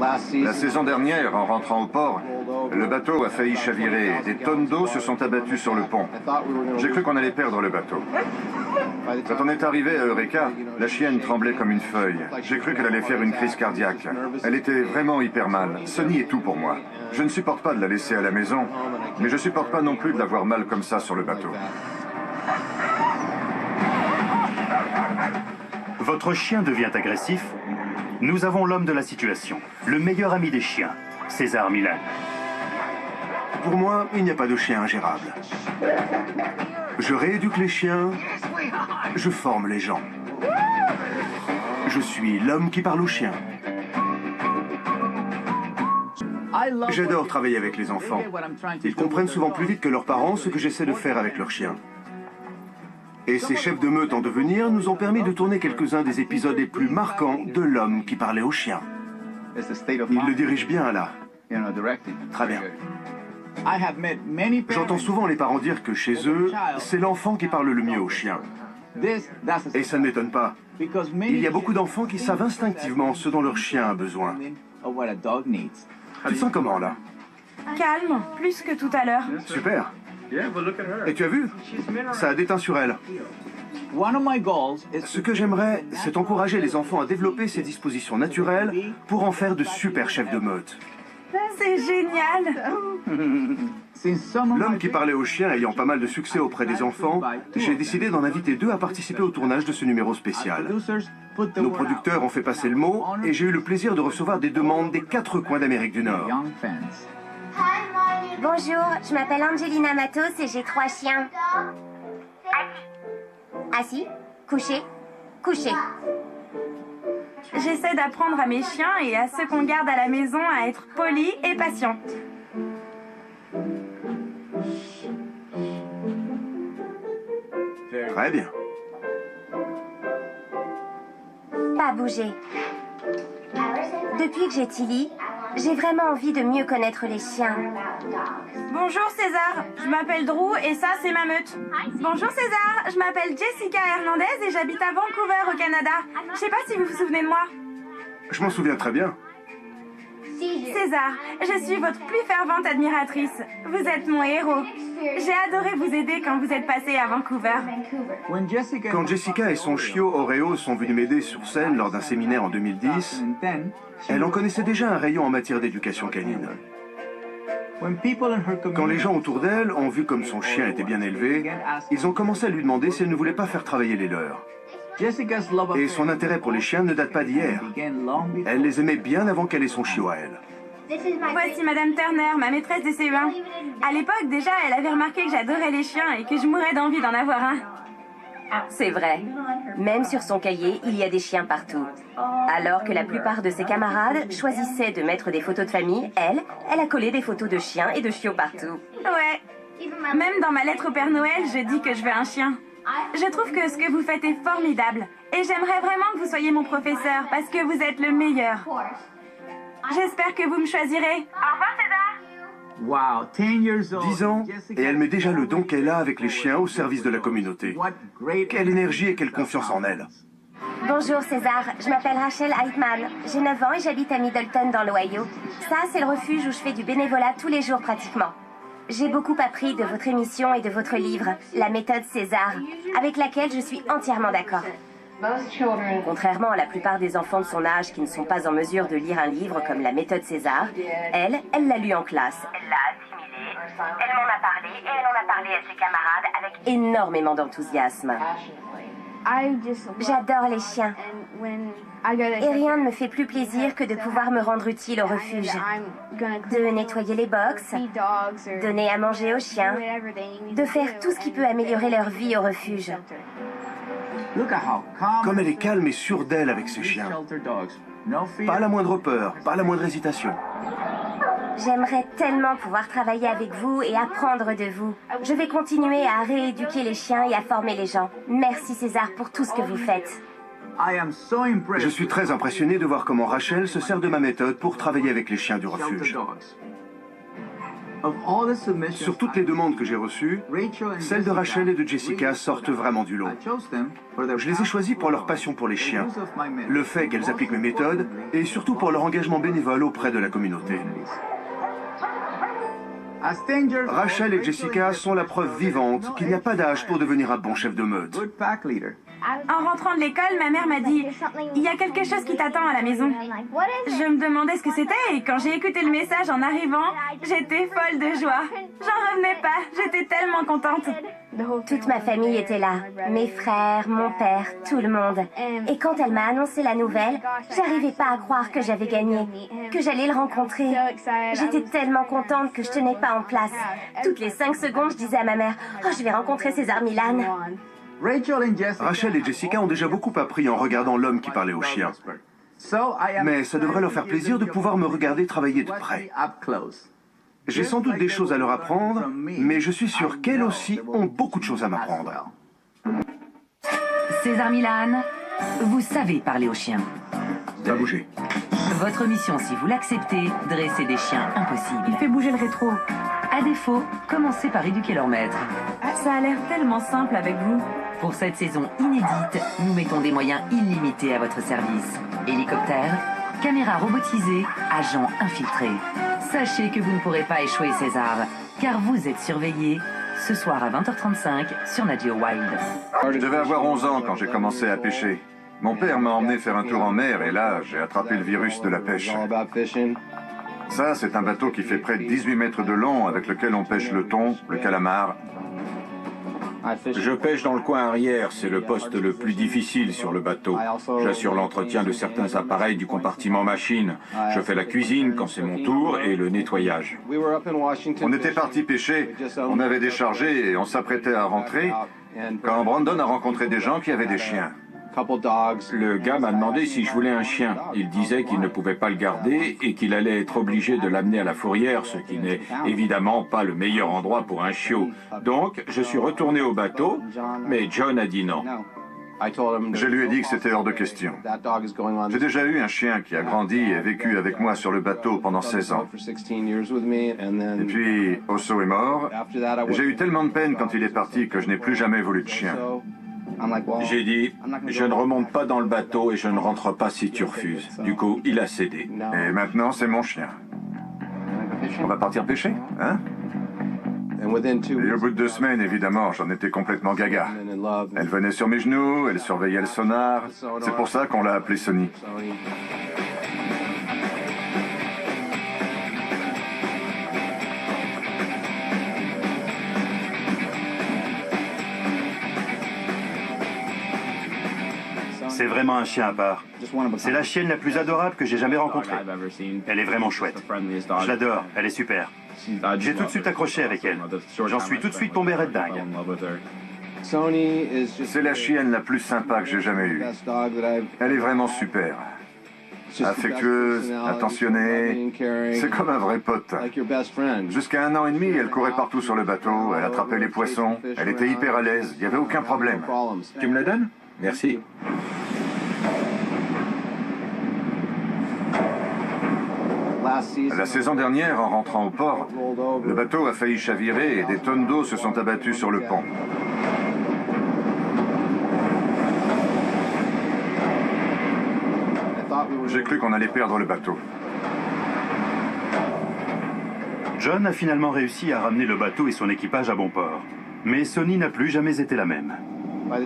La saison dernière, en rentrant au port, le bateau a failli chavirer. Des tonnes d'eau se sont abattues sur le pont. J'ai cru qu'on allait perdre le bateau. Quand on est arrivé à Eureka, la chienne tremblait comme une feuille. J'ai cru qu'elle allait faire une crise cardiaque. Elle était vraiment hyper mal. Sonny est tout pour moi. Je ne supporte pas de la laisser à la maison, mais je supporte pas non plus de la voir mal comme ça sur le bateau. Votre chien devient agressif? Nous avons l'homme de la situation, le meilleur ami des chiens, César Millan. Pour moi, il n'y a pas de chien ingérable. Je rééduque les chiens, je forme les gens. Je suis l'homme qui parle aux chiens. J'adore travailler avec les enfants. Ils comprennent souvent plus vite que leurs parents ce que j'essaie de faire avec leurs chiens. Et ces chefs de meute en devenir nous ont permis de tourner quelques-uns des épisodes les plus marquants de l'homme qui parlait aux chiens. Il le dirige bien là. Très bien. J'entends souvent les parents dire que chez eux, c'est l'enfant qui parle le mieux aux chiens. Et ça ne m'étonne pas. Il y a beaucoup d'enfants qui savent instinctivement ce dont leur chien a besoin. Tu te sens comment là? Calme, plus que tout à l'heure. Super. Et tu as vu? Ça a déteint sur elle. Ce que j'aimerais, c'est encourager les enfants à développer ces dispositions naturelles pour en faire de super chefs de meute. C'est génial! L'homme qui parlait aux chiens ayant pas mal de succès auprès des enfants, j'ai décidé d'en inviter 2 à participer au tournage de ce numéro spécial. Nos producteurs ont fait passer le mot et j'ai eu le plaisir de recevoir des demandes des 4 coins d'Amérique du Nord. Bonjour, je m'appelle Angelina Matos et j'ai 3 chiens. Assis, couché, couché. J'essaie d'apprendre à mes chiens et à ceux qu'on garde à la maison à être polis et patients. Très bien. Pas bouger. Depuis que j'ai Tilly, j'ai vraiment envie de mieux connaître les chiens. Bonjour César, je m'appelle Drew et ça c'est ma meute. Bonjour César, je m'appelle Jessica Hernandez et j'habite à Vancouver au Canada. Je sais pas si vous vous souvenez de moi. Je m'en souviens très bien. César, je suis votre plus fervente admiratrice. Vous êtes mon héros. J'ai adoré vous aider quand vous êtes passé à Vancouver. Quand Jessica et son chiot Oreo sont venus m'aider sur scène lors d'un séminaire en 2010, elle en connaissait déjà un rayon en matière d'éducation canine. Quand les gens autour d'elle ont vu comme son chien était bien élevé, ils ont commencé à lui demander si elle ne voulait pas faire travailler les leurs. Et son intérêt pour les chiens ne date pas d'hier. Elle les aimait bien avant qu'elle ait son chiot à elle. Voici Madame Turner, ma maîtresse de CE1. À l'époque, déjà, elle avait remarqué que j'adorais les chiens et que je mourrais d'envie d'en avoir un. C'est vrai. Même sur son cahier, il y a des chiens partout. Alors que la plupart de ses camarades choisissaient de mettre des photos de famille, elle a collé des photos de chiens et de chiots partout. Ouais. Même dans ma lettre au Père Noël, je dis que je veux un chien. Je trouve que ce que vous faites est formidable. Et j'aimerais vraiment que vous soyez mon professeur parce que vous êtes le meilleur. J'espère que vous me choisirez. Au revoir, César. 10 ans, et elle met déjà le don qu'elle a avec les chiens au service de la communauté. Quelle énergie et quelle confiance en elle. Bonjour César, je m'appelle Rachel Heitman. J'ai 9 ans et j'habite à Middleton dans l'Ohio. Ça, c'est le refuge où je fais du bénévolat tous les jours pratiquement. J'ai beaucoup appris de votre émission et de votre livre, La méthode César, avec laquelle je suis entièrement d'accord. Contrairement à la plupart des enfants de son âge qui ne sont pas en mesure de lire un livre comme La méthode César, elle l'a lu en classe. Elle l'a assimilé, elle m'en a parlé et elle en a parlé à ses camarades avec énormément d'enthousiasme. J'adore les chiens. Et rien ne me fait plus plaisir que de pouvoir me rendre utile au refuge. De nettoyer les box, donner à manger aux chiens, de faire tout ce qui peut améliorer leur vie au refuge. Comme elle est calme et sûre d'elle avec ses chiens. Pas la moindre peur, pas la moindre hésitation. J'aimerais tellement pouvoir travailler avec vous et apprendre de vous. Je vais continuer à rééduquer les chiens et à former les gens. Merci César pour tout ce que vous faites. Je suis très impressionné de voir comment Rachel se sert de ma méthode pour travailler avec les chiens du refuge. Sur toutes les demandes que j'ai reçues, celles de Rachel et de Jessica sortent vraiment du lot. Je les ai choisies pour leur passion pour les chiens, le fait qu'elles appliquent mes méthodes et surtout pour leur engagement bénévole auprès de la communauté. Rachel et Jessica sont la preuve vivante qu'il n'y a pas d'âge pour devenir un bon chef de meute. En rentrant de l'école, ma mère m'a dit « Il y a quelque chose qui t'attend à la maison ». Je me demandais ce que c'était et quand j'ai écouté le message en arrivant, j'étais folle de joie. J'en revenais pas, j'étais tellement contente. Toute ma famille était là, mes frères, mon père, tout le monde. Et quand elle m'a annoncé la nouvelle, j'arrivais pas à croire que j'avais gagné, que j'allais le rencontrer. J'étais tellement contente que je tenais pas en place. Toutes les 5 secondes, je disais à ma mère « Oh, je vais rencontrer César Millan ». Rachel et Jessica ont déjà beaucoup appris en regardant l'homme qui parlait aux chiens. Mais ça devrait leur faire plaisir de pouvoir me regarder travailler de près. J'ai sans doute des choses à leur apprendre, mais je suis sûr qu'elles aussi ont beaucoup de choses à m'apprendre. César Millan, vous savez parler aux chiens. Va bouger. Votre mission, si vous l'acceptez, dresser des chiens impossibles. Il fait bouger le rétro. À défaut, commencez par éduquer leur maître. Ça a l'air tellement simple avec vous. Pour cette saison inédite, nous mettons des moyens illimités à votre service. Hélicoptère, caméras robotisées, agents infiltrés. Sachez que vous ne pourrez pas échouer César, car vous êtes surveillé ce soir à 20h35 sur Nat Geo Wild. Je devais avoir 11 ans quand j'ai commencé à pêcher. Mon père m'a emmené faire un tour en mer et là, j'ai attrapé le virus de la pêche. Ça, c'est un bateau qui fait près de 18 mètres de long avec lequel on pêche le thon, le calamar. Je pêche dans le coin arrière, c'est le poste le plus difficile sur le bateau. J'assure l'entretien de certains appareils du compartiment machine. Je fais la cuisine quand c'est mon tour et le nettoyage. On était parti pêcher, on avait déchargé et on s'apprêtait à rentrer quand Brandon a rencontré des gens qui avaient des chiens. Le gars m'a demandé si je voulais un chien. Il disait qu'il ne pouvait pas le garder et qu'il allait être obligé de l'amener à la fourrière, ce qui n'est évidemment pas le meilleur endroit pour un chiot. Donc, je suis retourné au bateau, mais John a dit non. Je lui ai dit que c'était hors de question. J'ai déjà eu un chien qui a grandi et vécu avec moi sur le bateau pendant 16 ans. Et puis, Osso est mort. J'ai eu tellement de peine quand il est parti que je n'ai plus jamais voulu de chien. J'ai dit, je ne remonte pas dans le bateau et je ne rentre pas si tu refuses. Du coup, il a cédé. Et maintenant, c'est mon chien. On va partir pêcher, hein? Et au bout de 2 semaines, évidemment, j'en étais complètement gaga. Elle venait sur mes genoux, elle surveillait le sonar. C'est pour ça qu'on l'a appelée Sonny. C'est vraiment un chien à part. C'est la chienne la plus adorable que j'ai jamais rencontrée. Elle est vraiment chouette. Je l'adore, elle est super. J'ai tout de suite accroché avec elle. J'en suis tout de suite tombé red dingue. C'est la chienne la plus sympa que j'ai jamais eue. Elle est vraiment super. Affectueuse, attentionnée, c'est comme un vrai pote. Jusqu'à 1 an et demi, elle courait partout sur le bateau, elle attrapait les poissons, elle était hyper à l'aise, il n'y avait aucun problème. Tu me la donnes? Merci. La saison dernière, en rentrant au port, le bateau a failli chavirer et des tonnes d'eau se sont abattues sur le pont. J'ai cru qu'on allait perdre le bateau. John a finalement réussi à ramener le bateau et son équipage à bon port. Mais Sonny n'a plus jamais été la même.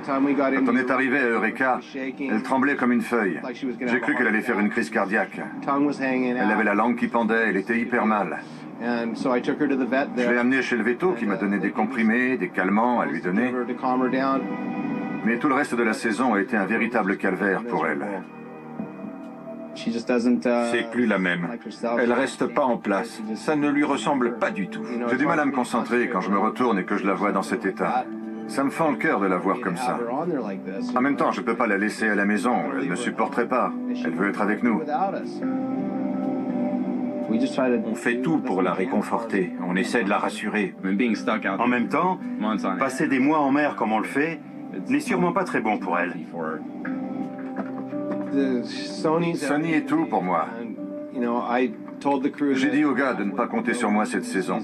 Quand on est arrivé à Eureka, elle tremblait comme une feuille. J'ai cru qu'elle allait faire une crise cardiaque. Elle avait la langue qui pendait, elle était hyper mal. Je l'ai amenée chez le véto qui m'a donné des comprimés, des calmants à lui donner. Mais tout le reste de la saison a été un véritable calvaire pour elle. C'est plus la même. Elle reste pas en place. Ça ne lui ressemble pas du tout. J'ai du mal à me concentrer quand je me retourne et que je la vois dans cet état. Ça me fend le cœur de la voir comme ça. En même temps, je ne peux pas la laisser à la maison. Elle ne supporterait pas. Elle veut être avec nous. On fait tout pour la réconforter. On essaie de la rassurer. En même temps, passer des mois en mer comme on le fait n'est sûrement pas très bon pour elle. Sonny est tout pour moi. J'ai dit aux gars de ne pas compter sur moi cette saison.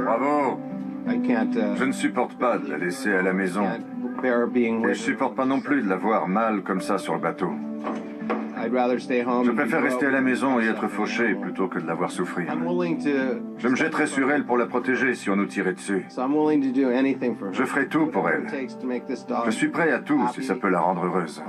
Bravo! Je ne supporte pas de la laisser à la maison. Et je supporte pas non plus de la voir mal comme ça sur le bateau. Je préfère rester à la maison et être fauché plutôt que de la voir souffrir. Je me jetterai sur elle pour la protéger si on nous tirait dessus. Je ferai tout pour elle. Je suis prêt à tout si ça peut la rendre heureuse.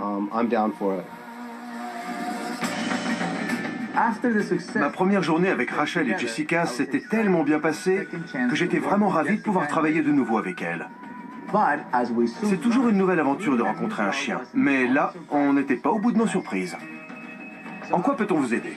Ma première journée avec Rachel et Jessica s'était tellement bien passée que j'étais vraiment ravi de pouvoir travailler de nouveau avec elles. C'est toujours une nouvelle aventure de rencontrer un chien, mais là, on n'était pas au bout de nos surprises. En quoi peut-on vous aider?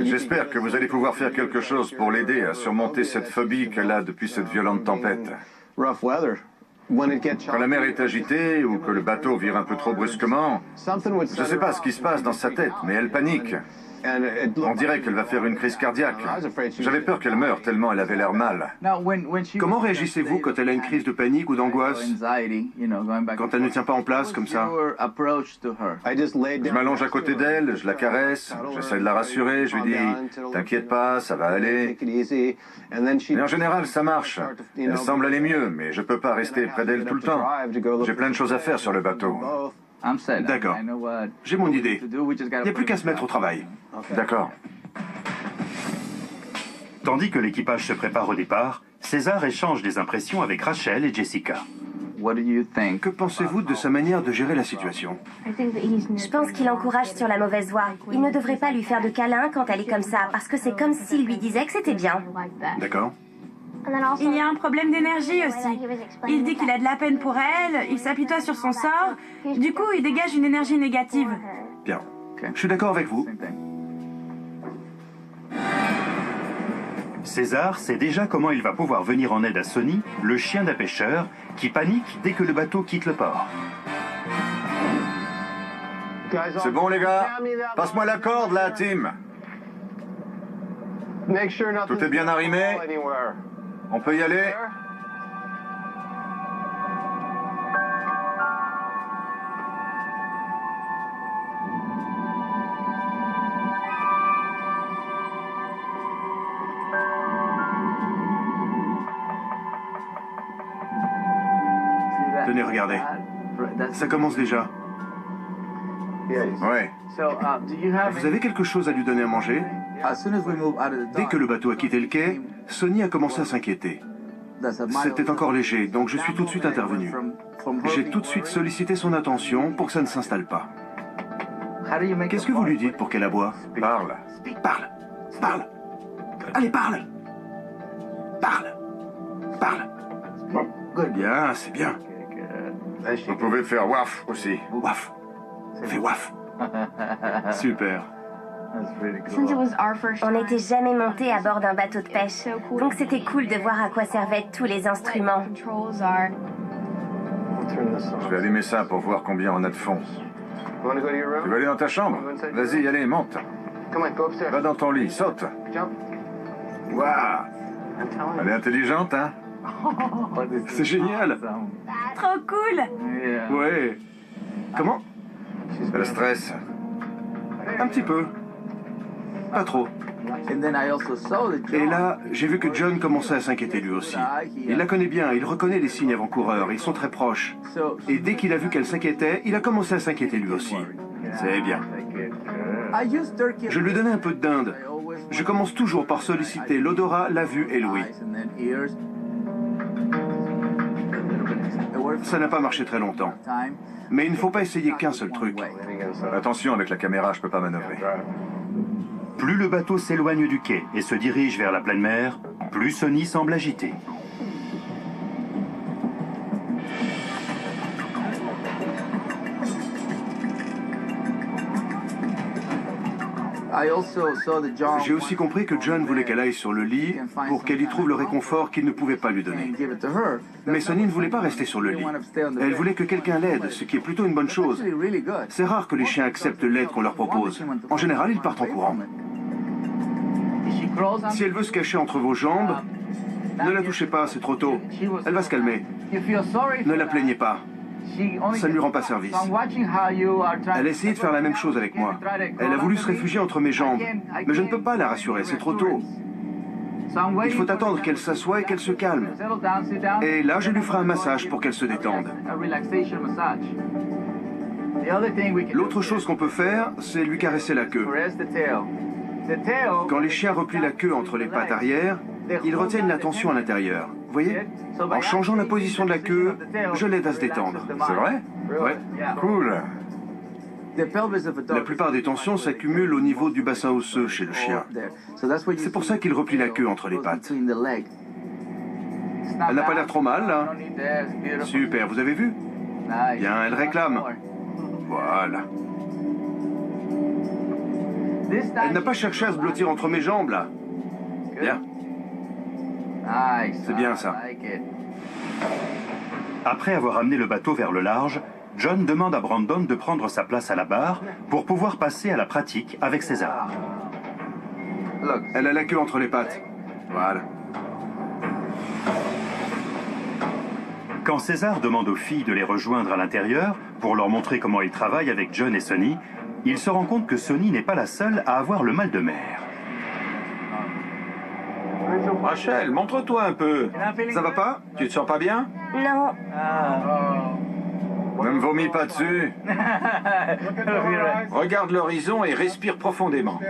J'espère que vous allez pouvoir faire quelque chose pour l'aider à surmonter cette phobie qu'elle a depuis cette violente tempête. Quand la mer est agitée ou que le bateau vire un peu trop brusquement, je ne sais pas ce qui se passe dans sa tête, mais elle panique. On dirait qu'elle va faire une crise cardiaque. J'avais peur qu'elle meure tellement elle avait l'air mal. Comment réagissez-vous quand elle a une crise de panique ou d'angoisse? Quand elle ne tient pas en place comme ça? Je m'allonge à côté d'elle, je la caresse, j'essaie de la rassurer, je lui dis « T'inquiète pas, ça va aller ». Mais en général, ça marche. Elle semble aller mieux, mais je ne peux pas rester près d'elle tout le temps. J'ai plein de choses à faire sur le bateau. D'accord. J'ai mon idée. Il n'y a plus qu'à se mettre au travail. D'accord. Tandis que l'équipage se prépare au départ, César échange des impressions avec Rachel et Jessica. Que pensez-vous de sa manière de gérer la situation? Je pense qu'il encourage sur la mauvaise voie. Il ne devrait pas lui faire de câlins quand elle est comme ça, parce que c'est comme s'il lui disait que c'était bien. D'accord. Il y a un problème d'énergie aussi. Il dit qu'il a de la peine pour elle, il s'apitoie sur son sort. Du coup, il dégage une énergie négative. Bien. Je suis d'accord avec vous. César sait déjà comment il va pouvoir venir en aide à Sonny, le chien d'un pêcheur, qui panique dès que le bateau quitte le port. C'est bon les gars? Passe-moi la corde là, Tim. Tout est bien arrimé? On peut y aller? Tenez, regardez. Ça commence déjà. Ouais. Vous avez quelque chose à lui donner à manger? Dès que le bateau a quitté le quai, Sonny a commencé à s'inquiéter. C'était encore léger, donc je suis tout de suite intervenu. J'ai tout de suite sollicité son attention pour que ça ne s'installe pas. Qu'est-ce que vous lui dites pour qu'elle aboie? Parle. Parle! Parle! Allez, parle! Parle! Parle! Bien, c'est bien. Vous pouvez faire waf aussi. Waf! Fais waf! Super. On n'était jamais monté à bord d'un bateau de pêche, donc c'était cool de voir à quoi servaient tous les instruments. Je vais allumer ça pour voir combien on a de fond. Tu veux aller dans ta chambre? Vas-y, allez, monte. Va dans ton lit, saute. Waouh! Elle est intelligente, hein? C'est génial! Trop cool! Ouais. Comment? Elle stresse. Un petit peu. Pas trop. Et là, j'ai vu que John commençait à s'inquiéter lui aussi. Il la connaît bien, il reconnaît les signes avant-coureurs, ils sont très proches. Et dès qu'il a vu qu'elle s'inquiétait, il a commencé à s'inquiéter lui aussi. C'est bien. Je lui donnais un peu de dinde. Je commence toujours par solliciter l'odorat, la vue et l'ouïe. Ça n'a pas marché très longtemps. Mais il ne faut pas essayer qu'un seul truc. Attention, avec la caméra, je peux pas manœuvrer. Plus le bateau s'éloigne du quai et se dirige vers la pleine mer, plus Sonny semble agité. J'ai aussi compris que John voulait qu'elle aille sur le lit pour qu'elle y trouve le réconfort qu'il ne pouvait pas lui donner. Mais Sonny ne voulait pas rester sur le lit. Elle voulait que quelqu'un l'aide, ce qui est plutôt une bonne chose. C'est rare que les chiens acceptent l'aide qu'on leur propose. En général, ils partent en courant. Si elle veut se cacher entre vos jambes, ne la touchez pas, c'est trop tôt. Elle va se calmer. Ne la plaignez pas. ça ne lui rend pas service. Elle a essayé de faire la même chose avec moi. Elle a voulu se réfugier entre mes jambes. Mais je ne peux pas la rassurer, c'est trop tôt. Il faut attendre qu'elle s'assoie et qu'elle se calme. Et là, je lui ferai un massage pour qu'elle se détende. L'autre chose qu'on peut faire, c'est lui caresser la queue. Quand les chiens replient la queue entre les pattes arrière, ils retiennent la tension à l'intérieur. Vous voyez? En changeant la position de la queue, je l'aide à se détendre. C'est vrai? Ouais. Cool. La plupart des tensions s'accumulent au niveau du bassin osseux chez le chien. C'est pour ça qu'il replie la queue entre les pattes. Elle n'a pas l'air trop mal, là. Super, vous avez vu? Bien, elle réclame. Voilà. Elle n'a pas cherché à se blottir entre mes jambes, là. Bien. C'est bien, ça. Après avoir amené le bateau vers le large, John demande à Brandon de prendre sa place à la barre pour pouvoir passer à la pratique avec César. Elle a la queue entre les pattes. Voilà. Quand César demande aux filles de les rejoindre à l'intérieur pour leur montrer comment il travaille avec John et Sonny, il se rend compte que Sonny n'est pas la seule à avoir le mal de mer. Rachel, montre-toi un peu. Ça va pas? Tu te sens pas bien? Non, Ne me vomis pas dessus. Regarde l'horizon et respire profondément.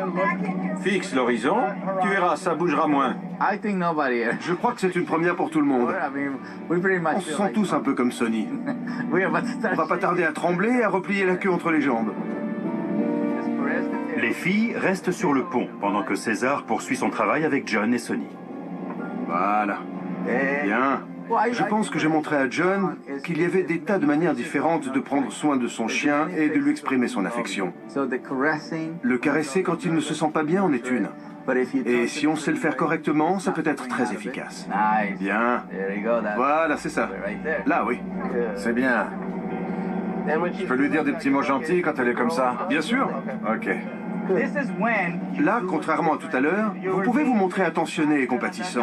Fixe l'horizon, tu verras, ça bougera moins. Je crois que c'est une première pour tout le monde. On se sent tous un peu comme Sonny. On va pas tarder à trembler et à replier la queue entre les jambes. Les filles restent sur le pont pendant que César poursuit son travail avec John et Sonny. Voilà. Bien. Je pense que j'ai montré à John qu'il y avait des tas de manières différentes de prendre soin de son chien et de lui exprimer son affection. Le caresser quand il ne se sent pas bien en est une. Et si on sait le faire correctement, ça peut être très efficace. Bien. Voilà, c'est ça. Là, oui. C'est bien. Je peux lui dire des petits mots gentils quand elle est comme ça? Bien sûr. Ok. Là, contrairement à tout à l'heure, vous pouvez vous montrer attentionné et compatissant.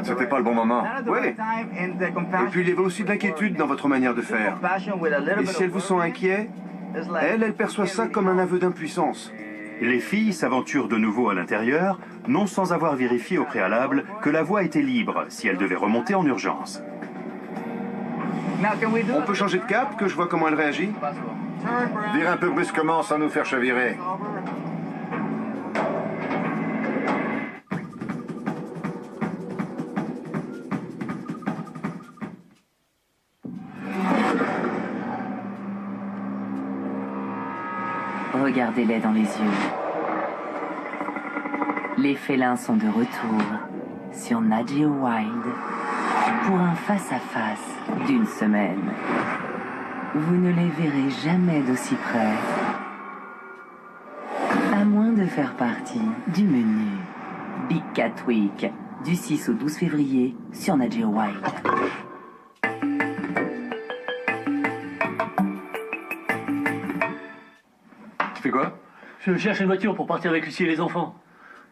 C'était pas le bon moment. Oui. Et puis il y avait aussi de l'inquiétude dans votre manière de faire. Et si elle vous sent inquiet, elle perçoit ça comme un aveu d'impuissance. Les filles s'aventurent de nouveau à l'intérieur, non sans avoir vérifié au préalable que la voie était libre si elle devait remonter en urgence. On peut changer de cap, que je vois comment elle réagit? Vire un peu brusquement sans nous faire chavirer. Regardez-les dans les yeux. Les félins sont de retour sur Nat Geo Wild pour un face-à-face d'une semaine. Vous ne les verrez jamais d'aussi près, à moins de faire partie du menu Big Cat Week du 6 au 12 février sur Nat Geo Wild. Tu fais quoi? Je cherche une voiture pour partir avec Lucie et les enfants.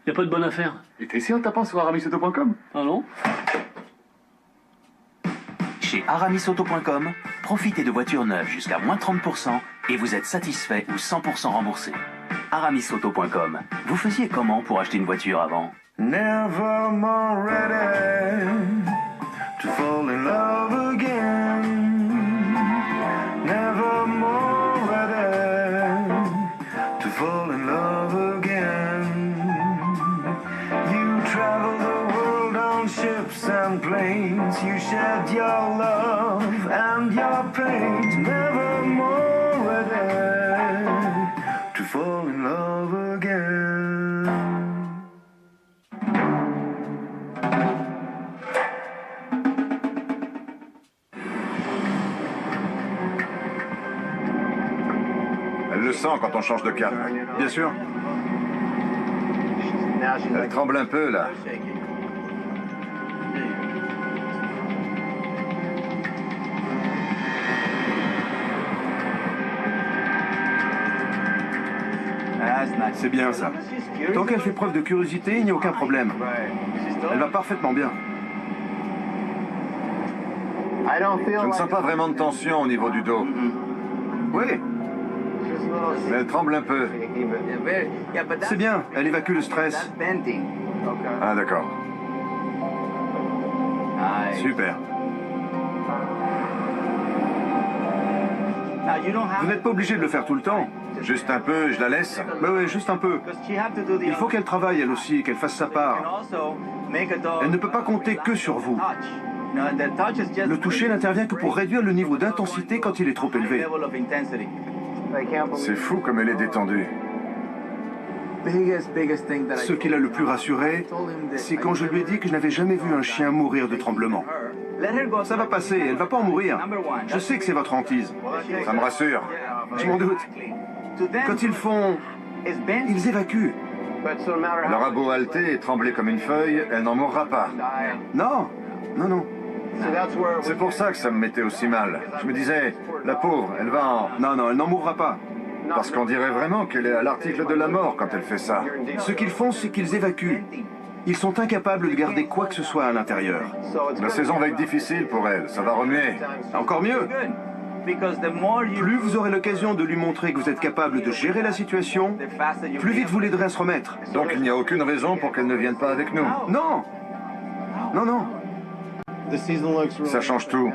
Y a pas de bonne affaire. Et t'es sûr en tapant sur aramisauto.com? Ah non? Chez aramisauto.com, profitez de voitures neuves jusqu'à moins 30% et vous êtes satisfait ou 100% remboursé. aramisauto.com, vous faisiez comment pour acheter une voiture avant? Never more ready to fall in love again. Never more ready to fall in love again. You travel the world on ships and planes. You shed your love and your pain. Never more ready to fall in love again. Elle le sent quand on change de cap. Bien sûr. Elle tremble un peu, là. C'est bien ça. Tant qu'elle fait preuve de curiosité, il n'y a aucun problème. Elle va parfaitement bien. Je ne sens pas vraiment de tension au niveau du dos. Oui, Mais elle tremble un peu. c'est bien, elle évacue le stress. Ah, d'accord. Super. Vous n'êtes pas obligé de le faire tout le temps. Juste un peu, je la laisse. Mais oui, juste un peu. Il faut qu'elle travaille elle aussi, qu'elle fasse sa part. Elle ne peut pas compter que sur vous. Le toucher n'intervient que pour réduire le niveau d'intensité quand il est trop élevé. C'est fou comme elle est détendue. Ce qui l'a le plus rassuré, c'est quand je lui ai dit que je n'avais jamais vu un chien mourir de tremblement. Ça va passer, elle va pas en mourir. Je sais que c'est votre hantise. Ça me rassure. Je m'en doute. Quand ils font... ils évacuent. Elle aura beau halter et trembler comme une feuille, elle n'en mourra pas. Non, non, non. C'est pour ça que ça me mettait aussi mal. Je me disais, la pauvre, elle va en... Non, non, elle n'en mourra pas. Parce qu'on dirait vraiment qu'elle est à l'article de la mort quand elle fait ça. Ce qu'ils font, c'est qu'ils évacuent. Ils sont incapables de garder quoi que ce soit à l'intérieur. La saison va être difficile pour elle, ça va remuer. Encore mieux. Plus vous aurez l'occasion de lui montrer que vous êtes capable de gérer la situation, plus vite vous l'aiderez à se remettre. Donc il n'y a aucune raison pour qu'elle ne vienne pas avec nous. Non. Non, non. Ça change tout.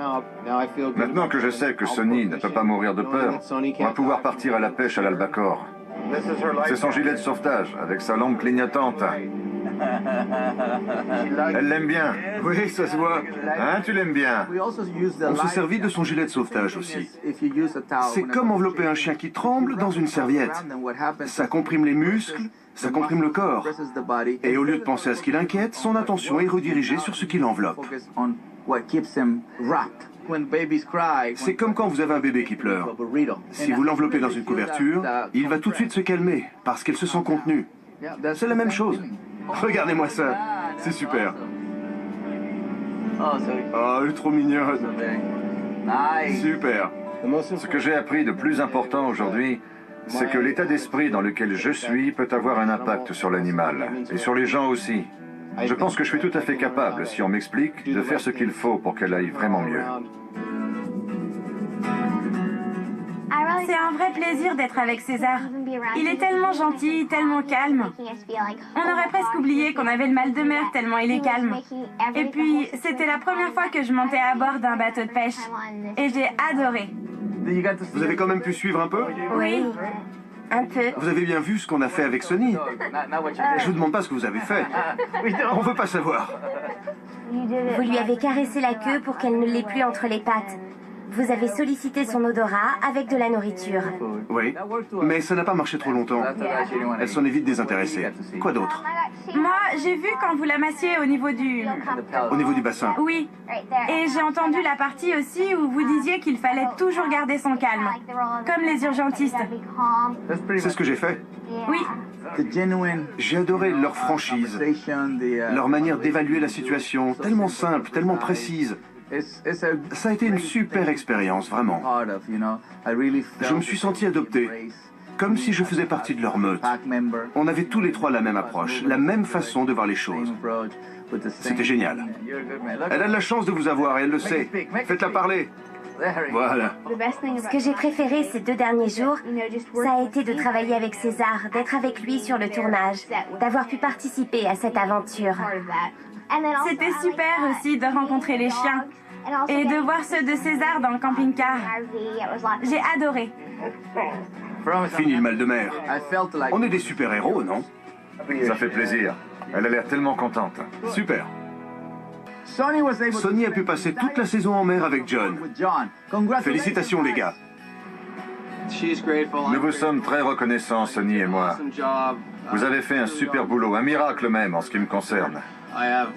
Maintenant que je sais que Sonny ne peut pas mourir de peur, on va pouvoir partir à la pêche à l'albacore. C'est son gilet de sauvetage, avec sa lampe clignotante. Elle l'aime bien. Oui, ça se voit. Hein, tu l'aimes bien? On se servit de son gilet de sauvetage aussi. C'est comme envelopper un chien qui tremble dans une serviette. Ça comprime les muscles, ça comprime le corps. Et au lieu de penser à ce qui l'inquiète, son attention est redirigée sur ce qui l'enveloppe. C'est comme quand vous avez un bébé qui pleure. Si vous l'enveloppez dans une couverture, il va tout de suite se calmer, parce qu'elle se sent contenue. C'est la même chose. Regardez-moi ça. C'est super. Oh, elle est trop mignonne. Super. Ce que j'ai appris de plus important aujourd'hui, c'est que l'état d'esprit dans lequel je suis peut avoir un impact sur l'animal, et sur les gens aussi. Je pense que je suis tout à fait capable, si on m'explique, de faire ce qu'il faut pour qu'elle aille vraiment mieux. C'est un vrai plaisir d'être avec César. Il est tellement gentil, tellement calme. On aurait presque oublié qu'on avait le mal de mer tellement il est calme. Et puis, c'était la première fois que je montais à bord d'un bateau de pêche. Et j'ai adoré. Vous avez quand même pu suivre un peu? Oui, un peu. Vous avez bien vu ce qu'on a fait avec Sonny? Je vous demande pas ce que vous avez fait. On veut pas savoir. Vous lui avez caressé la queue pour qu'elle ne l'ait plus entre les pattes. Vous avez sollicité son odorat avec de la nourriture. Oui, mais ça n'a pas marché trop longtemps. Elle s'en est vite désintéressée. Quoi d'autre? Moi, j'ai vu quand vous l'amassiez au niveau du... Au niveau du bassin. Oui. Et j'ai entendu la partie aussi où vous disiez qu'il fallait toujours garder son calme. Comme les urgentistes. C'est ce que j'ai fait. Oui. J'ai adoré leur franchise, leur manière d'évaluer la situation, tellement simple, tellement précise. Ça a été une super expérience, vraiment. Je me suis senti adopté, comme si je faisais partie de leur meute. On avait tous les trois la même approche, la même façon de voir les choses. C'était génial. Elle a de la chance de vous avoir et elle le sait. Faites-la parler. Voilà. Ce que j'ai préféré ces 2 derniers jours, ça a été de travailler avec César, d'être avec lui sur le tournage, d'avoir pu participer à cette aventure. C'était super aussi de rencontrer les chiens et de voir ceux de César dans le camping-car. J'ai adoré. Fini le mal de mer. On est des super-héros, non? Ça fait plaisir. Elle a l'air tellement contente. Super. Sonny a pu passer toute la saison en mer avec John. Félicitations, les gars. Nous vous sommes très reconnaissants, Sonny et moi. Vous avez fait un super boulot, un miracle même en ce qui me concerne.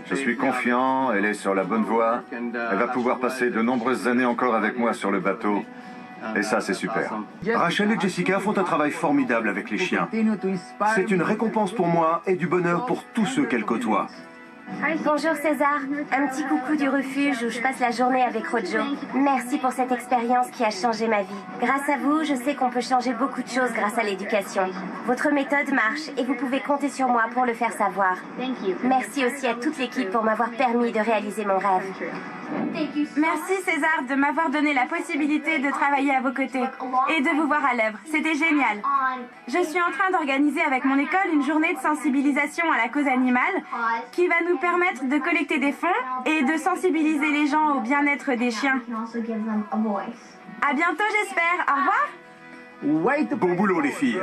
Je suis confiant, elle est sur la bonne voie. Elle va pouvoir passer de nombreuses années encore avec moi sur le bateau. Et ça, c'est super. Rachel et Jessica font un travail formidable avec les chiens. C'est une récompense pour moi et du bonheur pour tous ceux qu'elle côtoie. Bonjour César, un petit coucou du refuge où je passe la journée avec Rojo. Merci pour cette expérience qui a changé ma vie. Grâce à vous, je sais qu'on peut changer beaucoup de choses grâce à l'éducation. Votre méthode marche et vous pouvez compter sur moi pour le faire savoir. Merci aussi à toute l'équipe pour m'avoir permis de réaliser mon rêve. Merci César de m'avoir donné la possibilité de travailler à vos côtés et de vous voir à l'œuvre. C'était génial. Je suis en train d'organiser avec mon école une journée de sensibilisation à la cause animale qui va nous permettre de collecter des fonds et de sensibiliser les gens au bien-être des chiens. À bientôt, j'espère. Au revoir. Bon boulot, les filles.